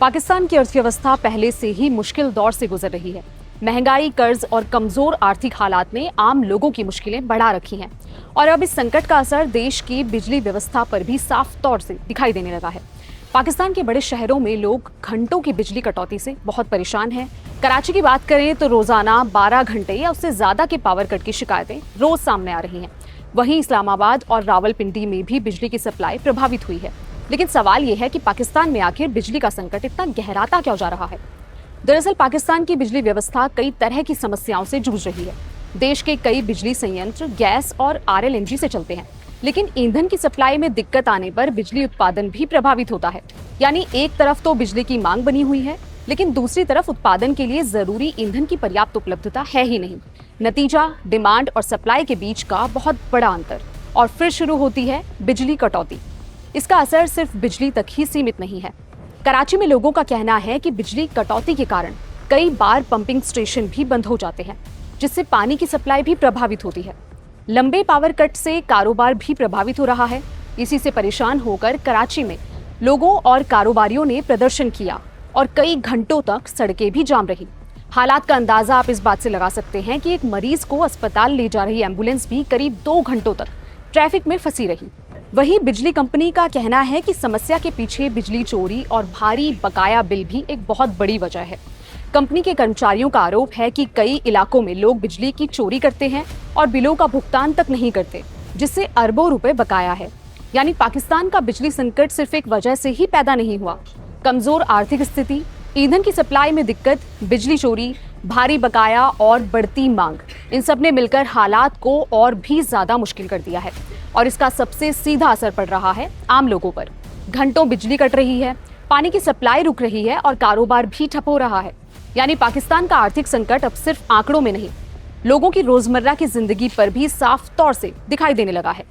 पाकिस्तान की अर्थव्यवस्था पहले से ही मुश्किल दौर से गुजर रही है। महंगाई, कर्ज और कमजोर आर्थिक हालात ने आम लोगों की मुश्किलें बढ़ा रखी हैं और अब इस संकट का असर देश की बिजली व्यवस्था पर भी साफ तौर से दिखाई देने लगा है। पाकिस्तान के बड़े शहरों में लोग घंटों की बिजली कटौती से बहुत परेशान हैं। कराची की बात करें तो रोजाना 12 घंटे या उससे ज्यादा के पावर कट की शिकायतें रोज सामने आ रही हैं। वहीं इस्लामाबाद और रावलपिंडी में भी बिजली की सप्लाई प्रभावित हुई है। लेकिन सवाल यह है कि पाकिस्तान में आखिर बिजली का संकट इतना गहराता क्यों जा रहा है। दरअसल पाकिस्तान की बिजली व्यवस्था कई तरह की समस्याओं से जूझ रही है। देश के कई बिजली संयंत्र गैस और RLNG से चलते हैं, लेकिन ईंधन की सप्लाई में दिक्कत आने पर बिजली उत्पादन भी प्रभावित होता है। यानी एक तरफ तो बिजली की मांग बनी हुई है, लेकिन दूसरी तरफ उत्पादन के लिए जरूरी ईंधन की पर्याप्त उपलब्धता है ही नहीं। नतीजा डिमांड और सप्लाई के बीच का बहुत बड़ा अंतर। और फिर शुरू होती है बिजली कटौती। इसका असर सिर्फ बिजली तक ही सीमित नहीं है। कराची में लोगों का कहना है कि बिजली कटौती के कारण कई बार पंपिंग स्टेशन भी बंद हो जाते हैं, जिससे पानी की सप्लाई भी प्रभावित होती है। लंबे पावर कट से कारोबार भी प्रभावित हो रहा है। इसी से परेशान होकर कराची में लोगों और कारोबारियों ने प्रदर्शन किया और कई घंटों तक सड़कें भी जाम रही। हालात का अंदाजा आप इस बात से लगा सकते हैं कि एक मरीज को अस्पताल ले जा रही एम्बुलेंस भी करीब 2 घंटों तक ट्रैफिक में फंसी रही। वहीं बिजली कंपनी का कहना है कि समस्या के पीछे बिजली चोरी और भारी बकाया बिल भी एक बहुत बड़ी वजह है। कंपनी के कर्मचारियों का आरोप है कि कई इलाकों में लोग बिजली की चोरी करते हैं और बिलों का भुगतान तक नहीं करते, जिससे अरबों रुपए बकाया है। यानी पाकिस्तान का बिजली संकट सिर्फ एक वजह से ही पैदा नहीं हुआ। कमजोर आर्थिक स्थिति, ईंधन की सप्लाई में दिक्कत, बिजली चोरी, भारी बकाया और बढ़ती मांग, इन सब ने मिलकर हालात को और भी ज्यादा मुश्किल कर दिया है। और इसका सबसे सीधा असर पड़ रहा है आम लोगों पर। घंटों बिजली कट रही है, पानी की सप्लाई रुक रही है और कारोबार भी ठप हो रहा है। यानी पाकिस्तान का आर्थिक संकट अब सिर्फ आंकड़ों में नहीं, लोगों की रोजमर्रा की जिंदगी पर भी साफ तौर से दिखाई देने लगा है।